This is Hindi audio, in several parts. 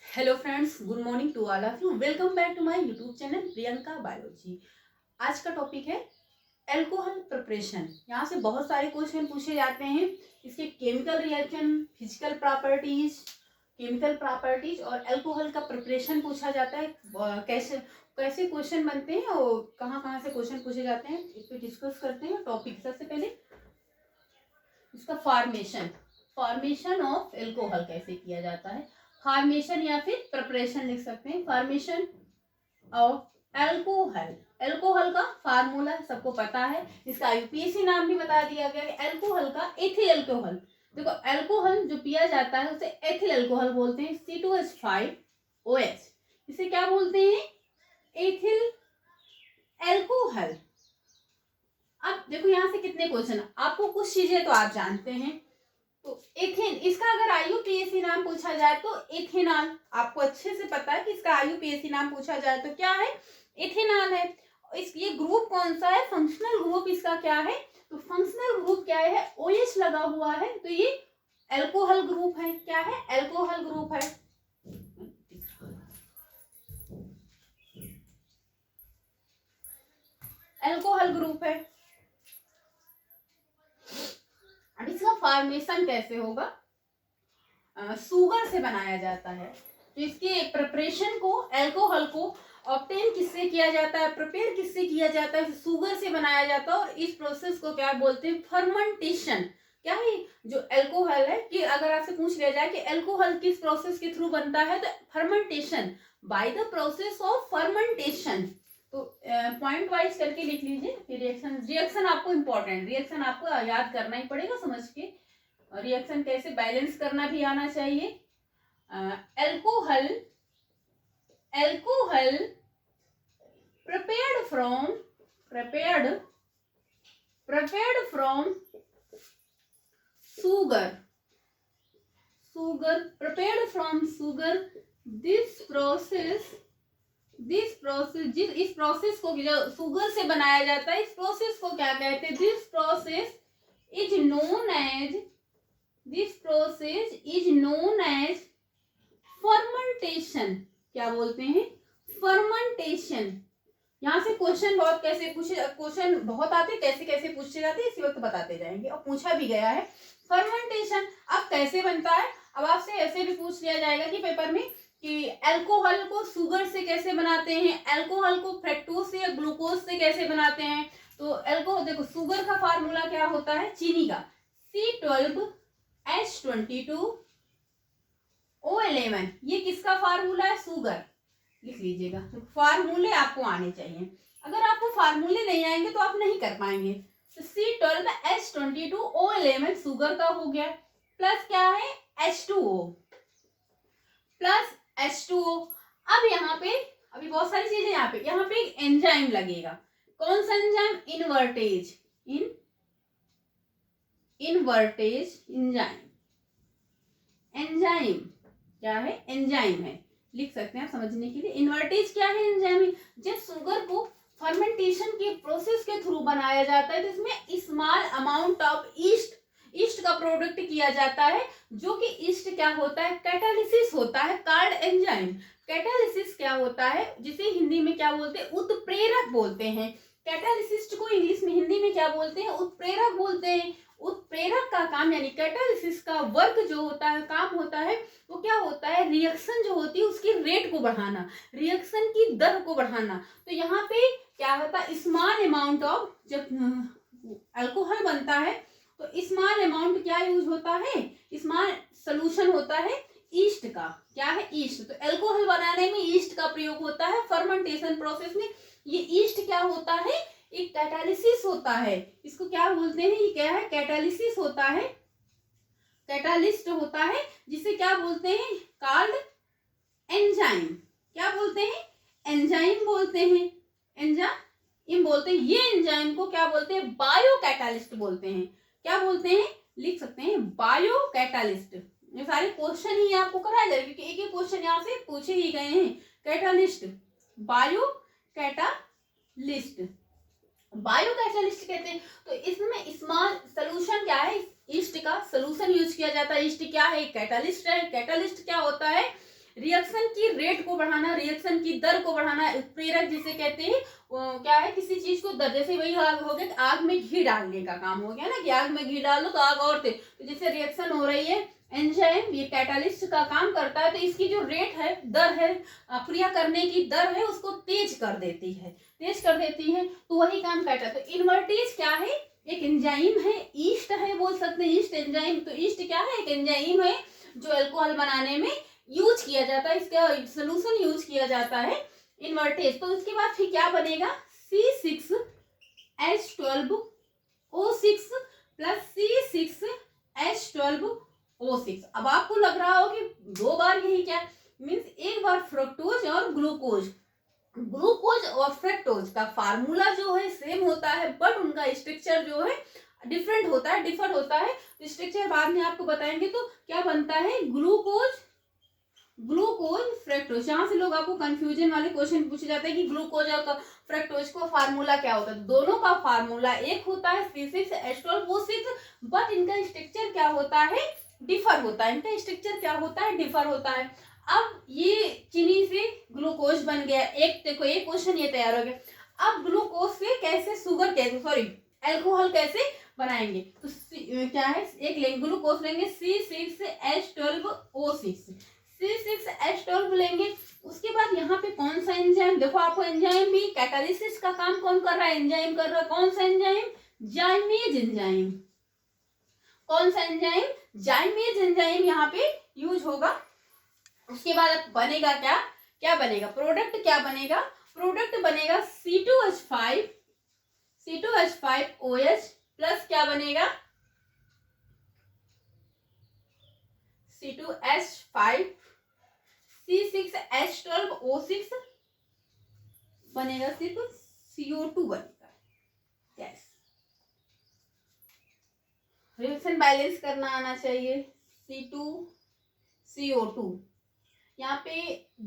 Hello friends, good morning to all of you. Welcome back to my YouTube channel Priyanka biology. आज का टॉपिक है अल्कोहल प्रिपरेशन। यहाँ से बहुत सारे क्वेश्चन पूछे जाते हैं। इसके केमिकल रिएक्शन, फिजिकल प्रॉपर्टीज और अल्कोहल का प्रिपरेशन पूछा जाता है। कैसे कैसे क्वेश्चन बनते हैं और कहाँ कहाँ से क्वेश्चन पूछे जाते हैं, इस पर डिस्कस करते हैं। टॉपिक सबसे पहले इसका फॉर्मेशन ऑफ अल्कोहल कैसे किया जाता है। फॉर्मेशन या फिर प्रिपरेशन लिख सकते हैं। फॉर्मेशन ऑफ अल्कोहल, अल्कोहल का फार्मूला सबको पता है। इसका यूपीएससी नाम भी बता दिया गया है। अल्कोहल का एथिल अल्कोहल, देखो अल्कोहल जो पिया जाता है उसे एथिल अल्कोहल बोलते हैं। C2H5OH, इसे क्या बोलते हैं? Ethyl alcohol. अब देखो यहाँ से कितने क्वेश्चन, आपको कुछ चीजें तो आप जानते हैं। तो एथेन, इसका अगर आईयूपीएसी नाम पूछा जाए तो एथेनॉल, आपको अच्छे से पता है कि इसका आईयूपीएसी नाम पूछा जाए तो क्या है? एथेनॉल है। ये ग्रुप कौन सा है? फंक्शनल ग्रुप इसका क्या है? तो फंक्शनल ग्रुप क्या है? OH लगा हुआ है, तो ये अल्कोहल ग्रुप है। क्या है? अल्कोहल ग्रुप है। अल्कोहल ग्रुप है। अब इसका फॉर्मेशन कैसे होगा? शुगर से बनाया जाता है। तो इसके प्रिपरेशन को, अल्कोहल को ऑब्टेन किससे किया जाता है, प्रिपेयर किससे किया जाता है? शुगर से बनाया जाता है। और इस प्रोसेस को क्या बोलते हैं? फर्मेंटेशन। क्या है? जो अल्कोहल है, कि अगर आपसे पूछ लिया जाए कि अल्कोहल किस प्रोसेस के थ्रू बनता है, तो fermentation, by the process of fermentation. तो पॉइंट वाइज करके लिख लीजिए। रिएक्शन आपको इंपॉर्टेंट, रिएक्शन आपको याद करना ही पड़ेगा समझ के। रिएक्शन कैसे बैलेंस करना भी आना चाहिए। अल्कोहल prepared from sugar, इस प्रोसेस को जो शुगर से बनाया जाता है, इस प्रोसेस को क्या कहते हैं? This process is known as fermentation. क्या बोलते हैं? फर्मेंटेशन। यहाँ से क्वेश्चन बहुत आते, कैसे कैसे पूछे जाते हैं इसी वक्त बताते जाएंगे, और पूछा भी गया है। फर्मेंटेशन अब कैसे बनता है? अब आपसे ऐसे भी पूछ लिया जाएगा कि पेपर में कि अल्कोहल को शुगर से कैसे बनाते हैं, अल्कोहल को फ्रक्टोज से या ग्लूकोज से कैसे बनाते हैं। तो अल्कोहल, देखो शुगर का फार्मूला क्या होता है? चीनी का C12H22O11, ये किसका फार्मूला है? शुगर। लिख लीजिएगा, तो फार्मूले आपको आने चाहिए। अगर आपको फार्मूले नहीं आएंगे तो आप नहीं कर पाएंगे। तो C12H22O11 शुगर का हो गया, प्लस क्या है? H2O। अब यहाँ पे अभी बहुत सारी चीजें, यहाँ पे एक एंजाइम लगेगा। कौन सा एंजाइम? इनवर्टेज एंजाइम क्या है? एंजाइम है, लिख सकते हैं समझने के लिए। इनवर्टेज क्या है? एंजाइम। जब शुगर को फर्मेंटेशन के प्रोसेस के थ्रू बनाया जाता है तो इसमें स्मॉल अमाउंट ऑफ ईस्ट का प्रोडक्ट किया जाता है, जो कि ईस्ट क्या होता है? कैटालिसिस होता है, कॉल्ड एंजाइम। कैटालिसिस क्या होता है? जिसे हिंदी में क्या बोलते हैं? उत्प्रेरक बोलते हैं। कैटालिसिस को इंग्लिश में, हिंदी में क्या बोलते हैं? उत्प्रेरक बोलते हैं। उत्प्रेरक का काम, यानी कैटालिसिस का वर्क जो होता है, काम होता है, वो क्या होता है? रिएक्शन जो होती है उसकी रेट को बढ़ाना, रिएक्शन की दर को बढ़ाना। तो यहाँ पे क्या होता है? स्मॉल अमाउंट ऑफ, जब अल्कोहल बनता है तो स्मॉल अमाउंट क्या यूज होता है? स्मॉल सोल्यूशन होता है ईस्ट का। क्या है? ईस्ट। तो अल्कोहल बनाने में ईस्ट का प्रयोग होता है। फर्मेंटेशन प्रोसेस में ये ईस्ट क्या होता है? एक कैटालिसिस होता है। इसको क्या बोलते हैं? ये क्या है? कैटालिसिस होता है, कैटालिस्ट होता है, जिसे क्या बोलते हैं? Called enzyme. क्या बोलते हैं? एंजाइम बोलते हैं, एंजाइम बोलते हैं। ये एंजाइम को क्या बोलते हैं? बायो कैटालिस्ट बोलते हैं। क्या बोलते हैं? लिख सकते हैं बायो कैटालिस्ट। ये सारे क्वेश्चन ही आपको कराया जाएगा, क्योंकि एक एक क्वेश्चन यहाँ से पूछे ही गए हैं। Catalyst, bio catalyst, bio catalyst कहते हैं। तो इसमें स्मॉल सोल्यूशन क्या है? ईस्ट का सोल्यूशन यूज किया जाता है। ईस्ट क्या है? कैटालिस्ट है। कैटालिस्ट क्या होता है? रिएक्शन की रेट को बढ़ाना, रिएक्शन की दर को बढ़ाना, उत्प्रेरक जिसे कहते हैं क्या है, किसी चीज को दर, जैसे वही आग हो गया कि आग में घी डालने का काम हो गया ना, कि आग में घी डाल दो तो आग और तेज, तो जैसे रिएक्शन हो रही है, एंजाइम ये कैटालिस्ट का काम करता है, तो इसकी जो रेट है, दर है, क्रिया करने की दर है, उसको तेज कर देती है, तेज कर देती है, तो वही काम करता है। तो इन्वर्टेज क्या है, एक एंजाइम है, ईस्ट है, बोल सकते हैं ईस्ट एंजाइम। तो ईस्ट क्या है, एक एंजाइम है जो अल्कोहल बनाने में यूज किया जाता है, इसका सोल्यूशन यूज किया जाता है इन्वर्टेज। तो उसके बाद फिर क्या बनेगा, C6H12O6 प्लस C6H12O6। अब आपको लग रहा हो कि दो बार यही क्या मीन्स, एक बार फ्रक्टोज और ग्लूकोज, ग्लूकोज और फ्रक्टोज का फार्मूला जो है सेम होता है, बट उनका स्ट्रक्चर जो है डिफरेंट होता है, डिफर होता है। स्ट्रक्चर बाद में आपको बताएंगे। तो क्या बनता है, ग्लूकोज, ग्लूकोज फ्रक्टोज। यहाँ से लोग आपको कंफ्यूजन वाले क्वेश्चन पूछे जाते हैं कि ग्लूकोज और फ्रक्टोज का फार्मूला क्या होता है। दोनों का फार्मूला एक होता है C6H12O6, बट इनका स्ट्रक्चर क्या होता है, डिफर होता है। इनका स्ट्रक्चर क्या होता है, डिफर होता है। अब ये चीनी से ग्लूकोज बन गया, एक देखो एक क्वेश्चन ये तैयार हो गया। अब ग्लूकोज से कैसे शुगर, कैसे सॉरी अल्कोहल कैसे बनाएंगे, तो क्या है, एक लेंगे ग्लूकोज लेंगे C6H12O6, C6H12 लेंगे। उसके बाद यहाँ पे कौन सा एंजाइम, देखो आपको एंजाइम भी कैटालिसिस का काम कौन कर रहा है, एंजाइम कर रहा है। कौन सा एंजाइम, जाइमेज एंजाइम। कौन सा एंजाइम, जाइमेज एंजाइम यहाँ पे यूज होगा। उसके बाद बनेगा क्या, क्या बनेगा, प्रोडक्ट क्या बनेगा, प्रोडक्ट बनेगा C2H5OH प्लस क्या बनेगा, C2H5 C6H12O6 बनेगा, सिर्फ CO2 बनेगा। यस, रिएक्शन बैलेंस करना आना चाहिए। C2CO2, यहाँ पे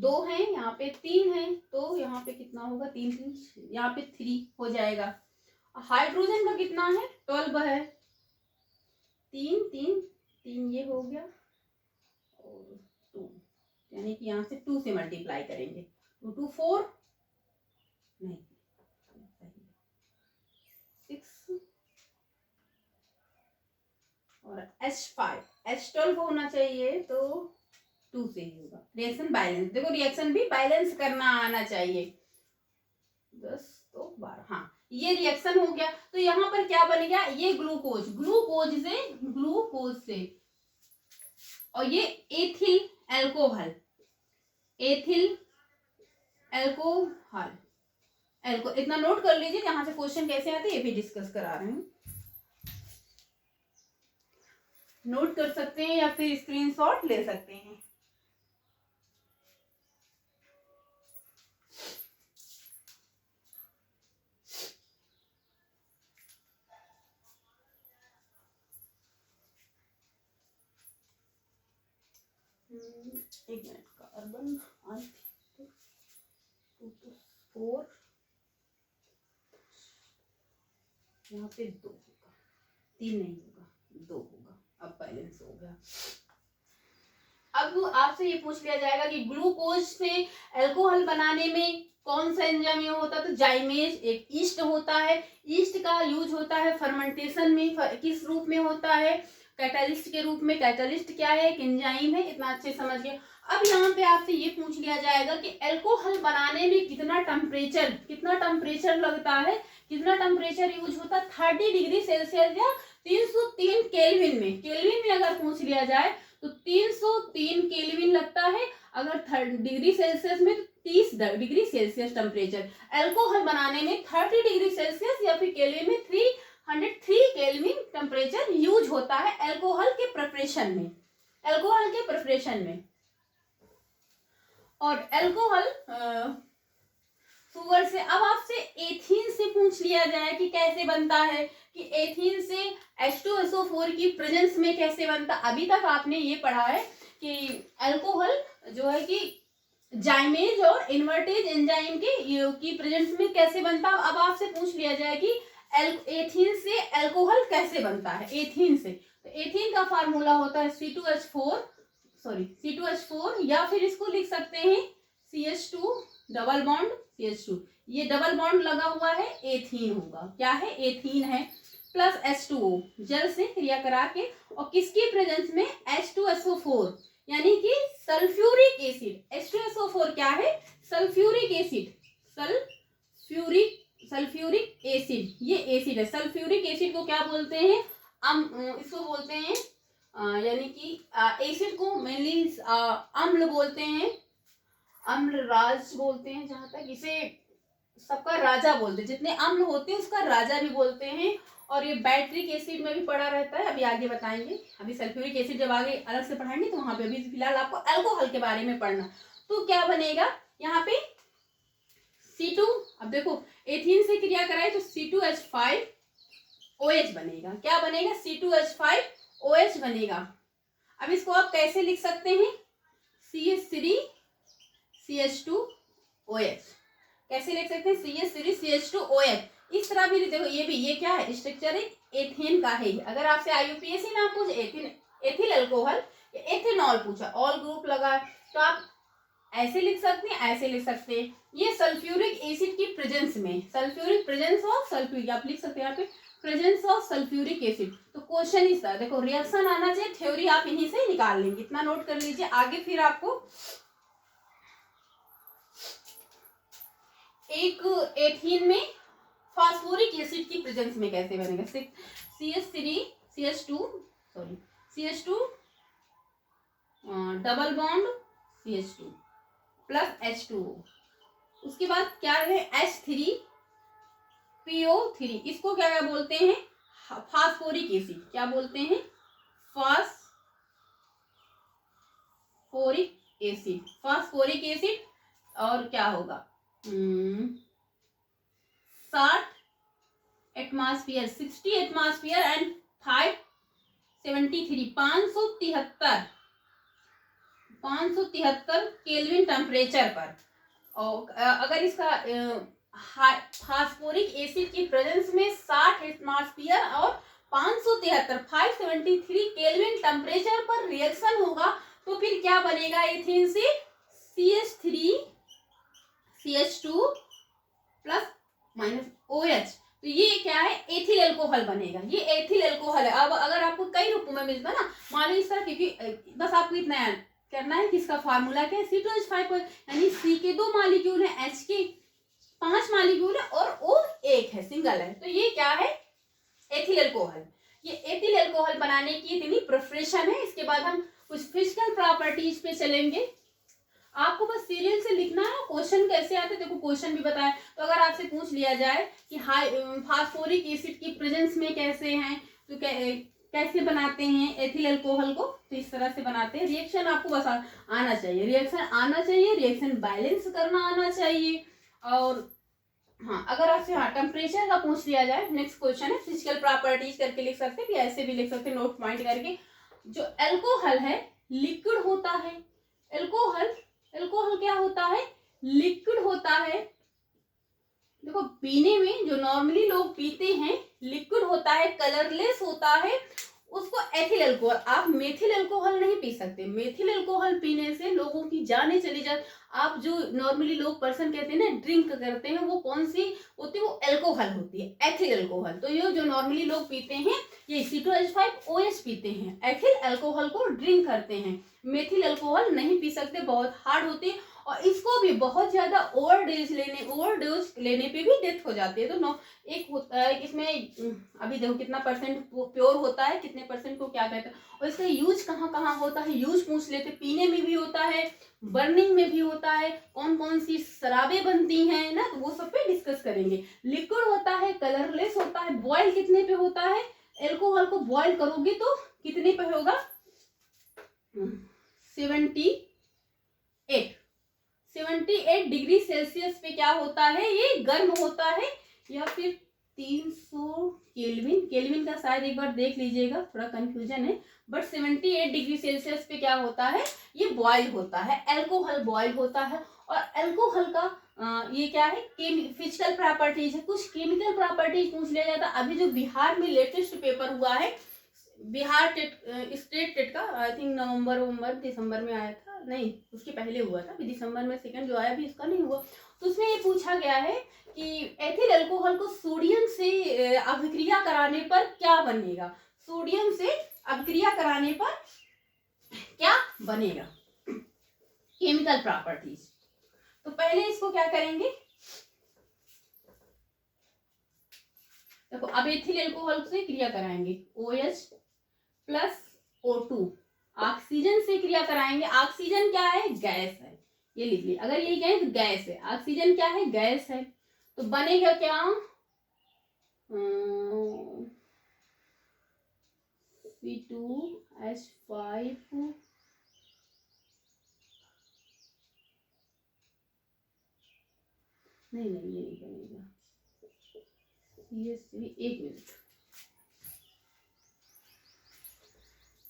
2 है, यहाँ पे 3 है, तो यहाँ पे कितना होगा, 3 यहाँ पे 3 हो जाएगा। हाइड्रोजन का कितना है, 12 है, 3 ये हो गया और 2, यानी कि यहाँ से 2 से मल्टीप्लाई करेंगे, 2 2 4 नहीं 6 और H12 होना चाहिए, तो 2 से ही होगा। रिएक्शन बैलेंस, देखो रिएक्शन भी बैलेंस करना आना चाहिए। 10 तो 12, हाँ ये रिएक्शन हो गया। तो यहाँ पर क्या बनेगा, ये ग्लूकोज, ग्लूकोज से और ये एथिल अल्कोहल, एथिल अल्कोहल, इतना नोट कर लीजिए। यहाँ से क्वेश्चन कैसे आते हैं ये भी डिस्कस करा रहे हैं, नोट कर सकते हैं या फिर स्क्रीनशॉट ले सकते हैं। एक मिनट, कार्बन 4, यहाँ पे 2 होगा, 3 नहीं होगा, 2 होगा। अब बैलेंस हो गया। अब आपसे ये पूछ लिया जाएगा कि ग्लूकोज से अल्कोहल बनाने में कौन सा एंजाइम होता है, तो जाइमेज एक ईस्ट होता है। ईस्ट का यूज होता है फर्मेंटेशन में, किस रूप में होता है, कैटालिस्ट के रूप में। कैटालिस्ट क्या है, एक एंजाइम है, इतना अच्छे समझ गए। अब यहाँ पे आपसे ये पूछ लिया जाएगा कि अल्कोहल बनाने में कितना टेम्परेचर लगता है, कितना टेम्परेचर यूज होता है। 30 डिग्री सेल्सियस या 303 केल्विन में, केल्विन में अगर पूछ लिया जाए तो 303 केल्विन लगता है। अगर डिग्री सेल्सियस में तो 30 डिग्री सेल्सियस टेम्परेचर। अल्कोहल बनाने में 30 डिग्री सेल्सियस या फिर केल्विन में 303 केल्विन टेम्परेचर यूज होता है अल्कोहल के प्रिपरेशन में, अल्कोहल के प्रिपरेशन में। और अल्कोहल शुगर से, अब आपसे एथीन से पूछ लिया जाए कि कैसे बनता है, कि एथीन से H2SO4 की प्रेजेंस में कैसे बनता। अभी तक आपने ये पढ़ा है कि अल्कोहल जो है कि जाइमेज और इन्वर्टेज एंजाइम की प्रेजेंस में कैसे बनता। अब आपसे पूछ लिया जाए कि एथीन से अल्कोहल कैसे बनता है। एथीन से, तो एथीन का फार्मूला होता है C2H4 या फिर इसको लिख सकते हैं CH2 डबल बॉन्ड CH2। ये डबल बॉन्ड लगा हुआ है, एथीन होगा। क्या है? एथीन है, प्लस H2O जल से क्रिया करा के, और किसकी प्रेजेंस में? H2SO4 यानी कि सल्फ्यूरिक एसिड। H2SO4 क्या है? Sulphuric acid. सल्फ्यूरिक एसिड ये एसिड है। सल्फ्यूरिक एसिड को क्या बोलते हैं? इसको बोलते हैं यानी कि एसिड को मेनली अम्ल बोलते हैं, अम्लराज बोलते हैं। जहां तक इसे सबका राजा बोलते हैं, जितने अम्ल होते हैं उसका राजा भी बोलते हैं। और ये बैट्रिक एसिड में भी पड़ा रहता है, अभी आगे बताएंगे। अभी सल्फ्यूरिक एसिड जब आगे अलग से पढ़ाएंगे तो वहां पे अभी फिलहाल आपको अल्कोहल के बारे में पढ़ना। तो क्या बनेगा यहाँ पे? C2, अब देखो एथीन से क्रिया कराए तो C2H5OH बनेगा। क्या बनेगा? C2H5OH बनेगा। अब इसको आप कैसे लिख सकते हैं? CH3CH2OH कैसे लिख सकते हैं? CH3CH2OH। इस तरह भी देखो, ये क्या है? स्ट्रक्चर एथेन का है। अगर आपसे IUPAC ना पूछे एथिल अल्कोहल या एथेनॉल पूछा, ऑल ग्रुप लगा, तो आप ऐसे लिख सकते हैं, ऐसे लिख सकते हैं। ये सल्फ्यूरिक एसिड की प्रेजेंस में, सल्फ्यूरिक प्रेजेंस ऑफ सल्फ्यूरिक, आप लिख सकते हैं यहाँ पे प्रेजेंस ऑफ सल्फ्यूरिक एसिड। तो क्वेश्चन इस तरह देखो, रिएक्शन आना चाहिए, थ्योरी आप इन्हीं से निकाल लेंगे। इतना नोट कर लीजिए, आगे फिर आपको एक एथीन में फास्फोरिक एसिड की प्रेजेंस में कैसे बनेगा? CH2 double bond CH2 plus H2O। उसके बाद क्या है? H3PO3। इसको क्या बोलते हैं? Phosphoric acid. क्या बोलते हैं? Phosphoric acid. और क्या होगा? 60 atmosphere, 60 atmosphere and 573 573 kelvin temperature पर। और अगर इसका फास्फोरिक एसिड की प्रेजेंस में 60 एटमॉस्फेयर और 573 केल्विन टेम्परेचर पर रिएक्शन होगा, तो फिर क्या बनेगा? एथीन से CH3CH2 प्लस माइनस OH। तो ये क्या है? एथिल अल्कोहल बनेगा। ये एथिल अल्कोहल है। अब अगर आपको कई रूपों में मिलता है ना, मान लो इस तरह, क्योंकि बस आपको इतना करना है कि इसका फार्मूला क्या है? C2H5, यानी C के 2 मॉलिक्यूल है, H के 5 मॉलिक्यूल है और O 1 है, सिंगल है। तो ये क्या है? Ethyl alcohol. ये एथिल अल्कोहल बनाने की इतनी प्रिपरेशन है। इसके बाद हम कुछ फिजिकल प्रॉपर्टीज पे चलेंगे। आपको बस सीरियल से लिखना है। क्वेश्चन कैसे आते हैं देखो, क्वेश्चन भी बताया। तो अगर आपसे पूछ लिया जाए कि फास्फोरिक एसिड की प्रेजेंस में कैसे हैं, तो कैसे बनाते हैं एथिल अल्कोहल को, तो इस तरह से बनाते हैं। रिएक्शन आपको बस आना चाहिए, रिएक्शन बैलेंस करना आना चाहिए। और हाँ, अगर आपसे टेम्परेचर का पूछ लिया जाए, नेक्स्ट क्वेश्चन है फिजिकल प्रॉपर्टीज करके लिख सकते हैं, ऐसे भी लिख सकते हैं नोट पॉइंट करके। जो अल्कोहल है लिक्विड होता है। अल्कोहल क्या होता है? लिक्विड होता है। देखो, पीने में जो नॉर्मली लोग पीते हैं लिक्विड होता है, कलरलेस होता है, उसको एथिल अल्कोहल। आप मेथिल अल्कोहल नहीं पी सकते। मेथिल अल्कोहल पीने से लोगों की जानें चली जाती। आप जो नॉर्मली लोग पर्सन कहते हैं ना ड्रिंक करते हैं, वो कौन सी होती है? वो अल्कोहल होती है, एथिल अल्कोहल। तो ये जो नॉर्मली लोग पीते हैं ये C2H5OH पीते हैं, एथिल अल्कोहल को ड्रिंक करते हैं। मेथिल अल्कोहल नहीं पी सकते, बहुत हार्ड होती है। और इसको भी बहुत ज्यादा ओवरडोज लेने पे भी डेथ हो जाती है। तो एक होता है इसमें, अभी देखो कितना परसेंट प्योर होता है, कितने परसेंट को क्या कहते हैं, और इसका यूज कहाँ कहाँ होता है, यूज पूछ लेते। पीने में भी होता है, बर्निंग में भी होता है, कौन कौन सी शराबें बनती हैं ना, तो वो सब पे डिस्कस करेंगे। लिक्विड होता है, कलरलेस होता है, बॉयल कितने पे होता है? अल्कोहल को बॉयल करोगे तो कितने पे होगा? 78 डिग्री सेल्सियस पे क्या होता है? ये गर्म होता है। या फिर 300 केल्विन का शायद एक बार देख लीजिएगा, थोड़ा कंफ्यूजन है, बट 78 डिग्री सेल्सियस पे क्या होता है? ये बॉयल होता है, अल्कोहल बॉयल होता है। और अल्कोहल का ये क्या है? फिजिकल प्रॉपर्टीज है। कुछ केमिकल प्रॉपर्टीज पूछ लिया जाता है। अभी जो बिहार में लेटेस्ट पेपर हुआ है, बिहार स्टेट टेट का आई थिंक नवंबर दिसंबर में आया था, नहीं उसके पहले हुआ था, दिसंबर में सेकंड जो आया भी उसका नहीं हुआ। तो उसमें ये पूछा गया है कि एथिल अल्कोहल को सोडियम से अभिक्रिया कराने पर क्या बनेगा, सोडियम से अभिक्रिया कराने पर क्या बनेगा, केमिकल प्रॉपर्टीज। तो पहले इसको क्या करेंगे, देखो अब एथिल अल्कोहल से क्रिया कराएंगे, OH प्लस O2, ऑक्सीजन से क्रिया कराएंगे। ऑक्सीजन क्या है, गैस है, ये लिख ली, अगर ये कहें तो गैस है, ऑक्सीजन क्या है, गैस है। तो बनेगा क्या, C2H5 नहीं ये नहीं बनेगा, CH3, एक मिनट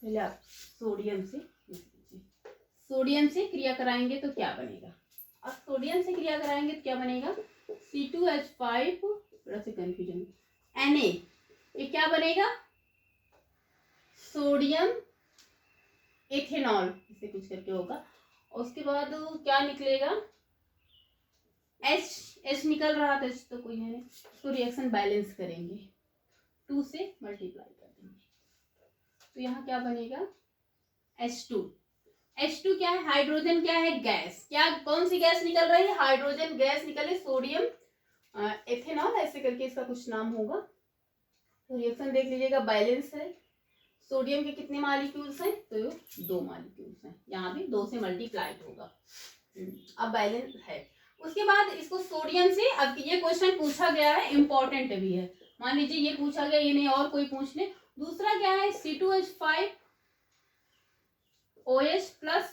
पहले आप सोडियम से क्रिया कराएंगे तो क्या बनेगा, अब सोडियम से क्रिया कराएंगे तो क्या बनेगा, C2H5, थोड़ा सा कंफ्यूजन, Na, ये क्या बनेगा, सोडियम एथेनॉल, इसे कुछ करके होगा। उसके बाद क्या निकलेगा, H निकल रहा था, तो कोई है नहीं, इसको रिएक्शन बैलेंस करेंगे, 2 से मल्टीप्लाई कर देंगे, तो यहाँ क्या बनेगा, H2 क्या है, हाइड्रोजन क्या है, गैस, क्या कौन सी गैस निकल रही है, हाइड्रोजन गैस निकले, सोडियम एथेनॉल, ऐसे करके इसका कुछ नाम होगा। तो रिएक्शन देख लीजिएगा, बैलेंस है, सोडियम के कितने मॉलिक्यूल्स हैं, तो 2 मॉलिक्यूल्स हैं, यहाँ भी 2 से मल्टीप्लाई होगा, अब बैलेंस है। उसके बाद इसको सोडियम से, अब ये क्वेश्चन पूछा गया है, इंपॉर्टेंट भी है, मान लीजिए ये पूछा गया, ये नहीं और कोई पूछ ले। दूसरा क्या है, C2H5 OH plus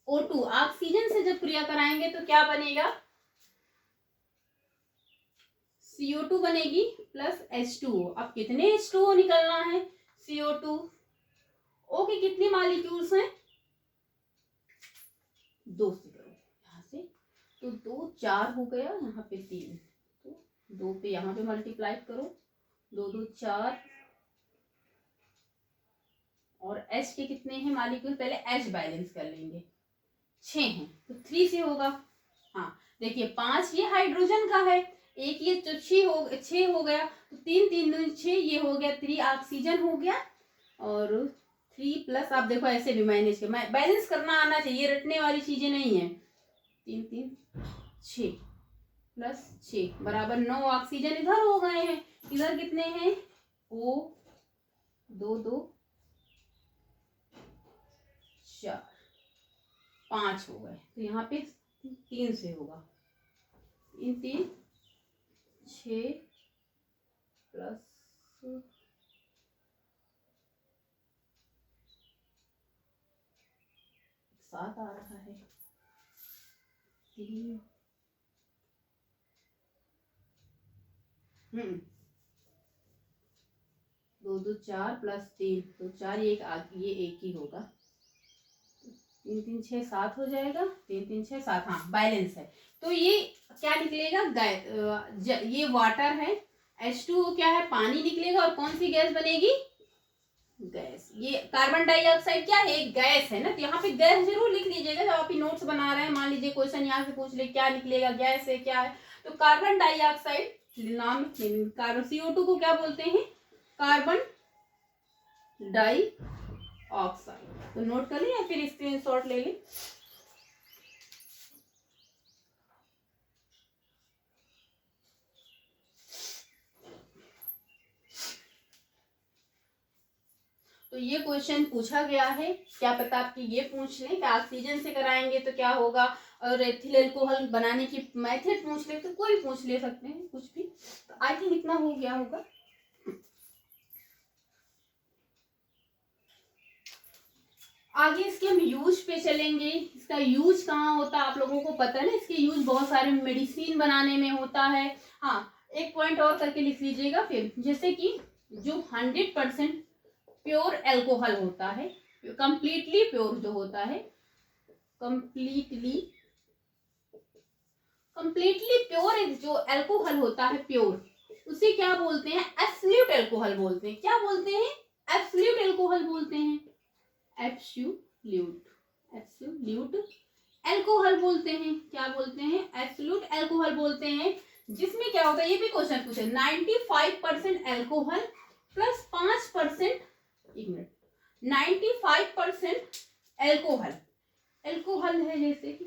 O2, oxygen से जब क्रिया कराएंगे तो क्या बनेगा, CO2 बनेगी प्लस H2O। अब कितने H2O निकलना है, CO2, O के कितने मॉलिक्यूल्स हैं, 2 से करो यहाँ से, तो 2 4 हो गया, यहाँ पे 3, तो 2 पे यहाँ पे मल्टीप्लाई करो, 2 2 4, और H के कितने हैं मॉलिक्यूल, पहले H बैलेंस कर लेंगे, 6 हैं, तो 3 से होगा। हाँ देखिए 5 ये हाइड्रोजन का है, एक ये तो 6 हो गया, तो 3 3 2 6, ये हो गया 3 ऑक्सीजन हो गया, और 3 प्लस, आप देखो ऐसे भी मैनेज कर, बैलेंस करना आना चाहिए, रटने वाली चीजें नहीं है, 3 3 6 प्लस 6 बराबर 9 ऑक्सीजन इधर हो गए हैं, इधर कितने हैं, O 2 2 4 5 हो गए, तो यहाँ पे 3 से होगा, 3 3 6 प्लस 7 आ रहा है, 3 2 2 4 प्लस 3, तो 4, ये एक ही होगा, 3 3 6 7 हो जाएगा, 3 3 6 7, हाँ बैलेंस है। तो ये क्या निकलेगा, ये वाटर है, H2O क्या है, पानी निकलेगा, और कौन सी गैस बनेगी, गैस। ये कार्बन डाइऑक्साइड क्या है, एक गैस है ना, तो यहाँ पे गैस जरूर लिख लीजिएगा जब आप नोट्स बना रहे हैं, मान लीजिए क्वेश्चन यहाँ से पूछ ले क्या निकलेगा, गैस है क्या है, तो कार्बन डाइऑक्साइड नाम, कार्बन CO2 को क्या बोलते हैं, कार्बन डाइऑक्साइड, तो नोट कर लें या फिर स्क्रीनशॉट ले लें। तो ये क्वेश्चन पूछा गया है, क्या पता आपकी ये पूछ ले कि ऑक्सीजन से कराएंगे तो क्या होगा, और एथिल अल्कोहल बनाने की मेथड पूछ ले, तो कोई पूछ ले सकते हैं कुछ भी। तो आई थिंक इतना हो गया होगा। आगे इसके हम यूज पे चलेंगे, इसका यूज कहाँ होता है आप लोगों को पता है ना, इसके यूज बहुत सारे मेडिसिन बनाने में होता है। हाँ एक पॉइंट और करके लिख लीजिएगा फिर, जैसे कि जो 100% प्योर अल्कोहल होता है, कंप्लीटली प्योर जो होता है, कंप्लीटली प्योर जो अल्कोहल होता है प्योर, उसे क्या बोलते हैं, एब्सोल्यूट अल्कोहल बोलते हैं। क्या बोलते हैं, एब्सोल्यूट अल्कोहल बोलते हैं, एब्सोल्यूट अल्कोहल बोलते हैं, क्या बोलते हैं, एब्सोल्यूट अल्कोहल बोलते हैं, जिसमें क्या होता है, ये भी क्वेश्चन पूछे 95% अल्कोहल प्लस 5%, 95% अल्कोहल है, जैसे कि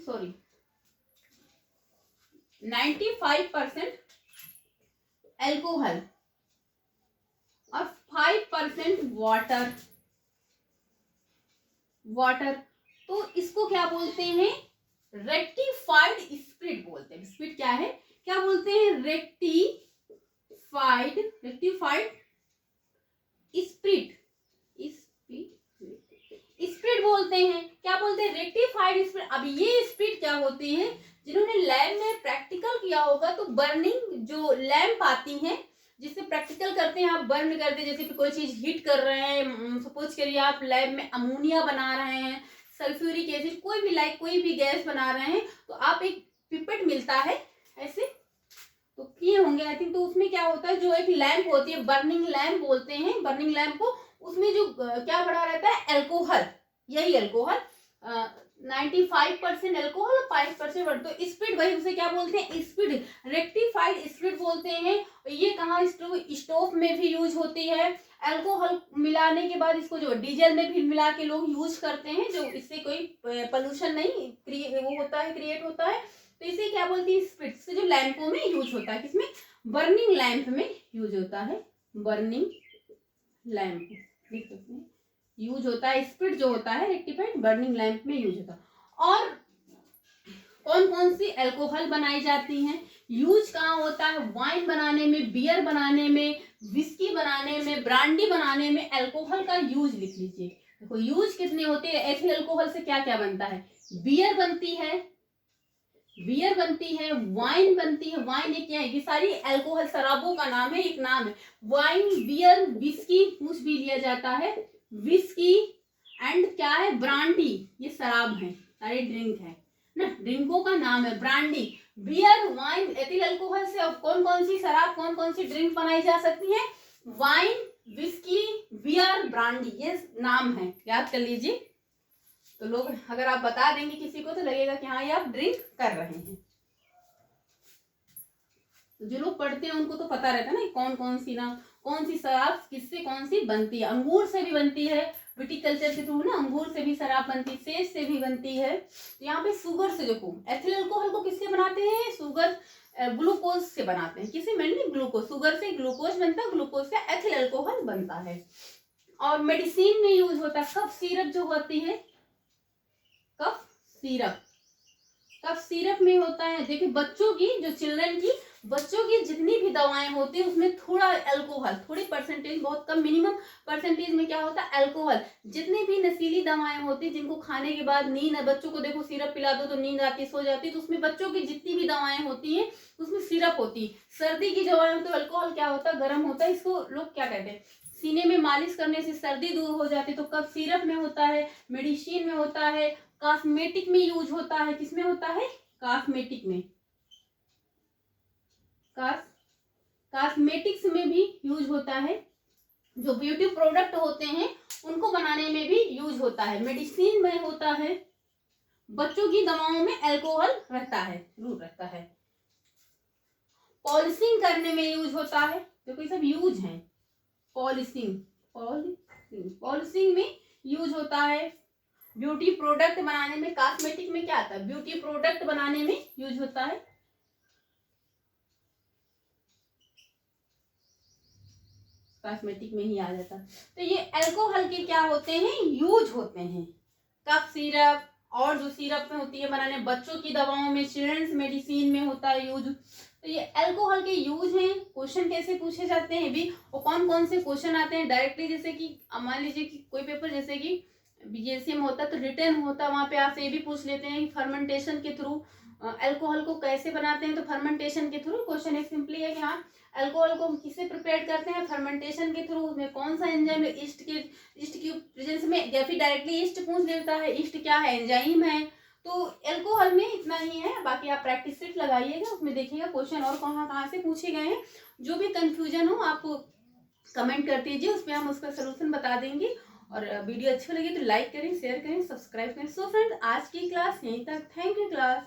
95% अल्कोहल और 5% वाटर, तो इसको क्या बोलते हैं, रेक्टिफाइड स्पिरिट बोलते हैं। स्पिरिट क्या है, क्या बोलते हैं, रेक्टिफाइड स्पिरिट बोलते हैं, क्या बोलते हैं, रेक्टिफाइड स्पिरिट। अब ये स्पिरिट क्या होती है, जिन्होंने लैब में प्रैक्टिकल किया होगा, तो बर्निंग जो लैंप आती है जिससे प्रैक्टिकल करते हैं, आप बर्न करते हैं, जैसे कि कोई चीज हीट कर रहे हैं, सपोज करिए आप लैब में अमोनिया बना रहे हैं, सल्फ्यूरिक एसिड, कोई भी गैस बना रहे हैं, तो आप एक पिपेट मिलता है ऐसे, तो किए होंगे आई थिंक, तो उसमें क्या होता है, जो एक लैंप होती है, बर्निंग लैंप बोलते हैं, बर्निंग लैंप को, उसमें जो क्या भरा रहता है, अल्कोहल, यही अल्कोहल, 95% अल्कोहल और 5% वाटर, तो स्पिरिट वही, उसे क्या बोलते हैं, स्पिरिट, रेक्टिफाइड स्पिरिट बोलते हैं। ये कहाँ, स्टोव में भी यूज होती है, अल्कोहल मिलाने के बाद इसको जो डीजल में भी मिला के लोग यूज करते हैं, जो इससे कोई पोल्यूशन नहीं क्रिएट होता है, तो इसे क्या बोलती है, स्पिरिट, से जो लैंपों में यूज होता है, किसमें, बर्निंग लैंप में यूज होता है, बर्निंग लैंप देख सकते हैं यूज होता है, स्पिरिट जो होता है रेक्टिफाइड बर्निंग लैंप में यूज होता है। और कौन कौन सी अल्कोहल बनाई जाती हैं, यूज कहाँ होता है, वाइन बनाने में, बियर बनाने में, विस्की बनाने में, ब्रांडी बनाने में अल्कोहल का यूज लिख लीजिए। देखो यूज कितने होते हैं, एथिल अल्कोहल से क्या क्या बनता है, बियर बनती है, वाइन बनती है, वाइन एक क्या है, ये सारी अल्कोहल शराबों का नाम है, एक नाम है, वाइन, बियर, विस्की कुछ भी लिया जाता है, विस्की एंड क्या है, ब्रांडी, ये शराब है, सारे ड्रिंक है ना, ड्रिंकों का नाम है brandy, beer, wine, ethyl alcohol से अब कौन कौन सी शराब, कौन कौन सी ड्रिंक बनाई जा सकती है, वाइन, विस्की, बियर, ब्रांडी, ये नाम है, याद कर लीजिए। तो लोग अगर आप बता देंगे किसी को तो लगेगा कि हाँ ये आप ड्रिंक कर रहे हैं। तो जो लोग पढ़ते हैं उनको तो पता रहता है ना कौन सी शराब किससे कौन सी बनती है। अंगूर से भी बनती है, विटिकल्चर के थ्रू ना, अंगूर से भी शराब बनती है, सेब से भी बनती है। तो यहाँ पे शुगर से देखो, एथिल अल्कोहल को किससे बनाते हैं, शुगर ग्लूकोज से बनाते हैं, किसे, मेनली ग्लूकोज, शुगर से ग्लूकोज बनता है, ग्लूकोज से एथिल अल्कोहल बनता है। और मेडिसिन में यूज होता है, कफ सिरप जो होती है, कफ सिरप में होता है। देखिए बच्चों की, जो चिल्ड्रन की, बच्चों की जितनी भी दवाएं होती है उसमें थोड़ा अल्कोहल, थोड़ी परसेंटेज, बहुत कम, मिनिमम परसेंटेज में क्या होता है, अल्कोहल। जितनी भी नशीली दवाएं होती है जिनको खाने के बाद नींद, बच्चों को देखो सिरप पिला दो तो नींद आती, सो जाती, तो उसमें बच्चों की जितनी भी दवाएं होती है उसमें सिरप होती है। सर्दी की दवाएं होती है, अल्कोहल क्या होता है, गर्म होता है, इसको लोग क्या कहते हैं, सीने में मालिश करने से सर्दी दूर हो जाती है, तो कफ सिरप में होता है, मेडिसिन में होता है, कॉस्मेटिक में यूज होता है, किसमें होता है, कॉस्मेटिक में, कॉस्मेटिक्स में भी यूज होता है, जो ब्यूटी प्रोडक्ट होते हैं उनको बनाने में भी यूज होता है, मेडिसिन में होता है, बच्चों की दवाओं में अल्कोहल रहता है, जरूर रहता है, पॉलिशिंग करने में यूज होता है, देखो ये सब यूज है, पॉलिशिंग में यूज होता है, ब्यूटी प्रोडक्ट बनाने में, कॉस्मेटिक में क्या आता है, ब्यूटी प्रोडक्ट बनाने में यूज होता है, कॉस्मेटिक में ही आ जाता है। तो ये अल्कोहल के क्या होते हैं, यूज होते हैं, कफ सिरप और जो सिरप में होती है बनाने, बच्चों की दवाओं में, चिल्ड्रंस मेडिसिन में होता है यूज। तो ये अल्कोहल के यूज हैं। क्वेश्चन कैसे पूछे जाते हैं भी, और कौन कौन से क्वेश्चन आते हैं डायरेक्टली, जैसे कि मान लीजिए कि कोई पेपर जैसे कि बीजेसी में होता है तो रिटर्न होता है, वहां पे आपसे ये भी पूछ लेते हैं कि फर्मेंटेशन के थ्रू अल्कोहल को कैसे बनाते हैं, तो फर्मेंटेशन के थ्रू क्वेश्चन एक सिंपली है कि हाँ अल्कोहल को किससे प्रिपेयर करते हैं, फर्मेंटेशन के थ्रू, उसमें कौन सा एंजाइम है, ईस्ट की प्रेजेंस में, या फिर डायरेक्टली ईस्ट पूछ लेता है, ईस्ट क्या है, एंजाइम है। तो अल्कोहल में इतना ही है, बाकी आप प्रैक्टिस सेट लगाइएगा, उसमें देखिएगा क्वेश्चन और कहाँ कहाँ से पूछे गए हैं। जो भी कंफ्यूजन हो आप कमेंट कर दीजिए, उसमें हम उसका सोल्यूशन बता देंगे। और वीडियो अच्छी लगी तो लाइक करें, शेयर करें, सब्सक्राइब करें। सो फ्रेंड्स, आज की क्लास यहीं तक। Thank you class.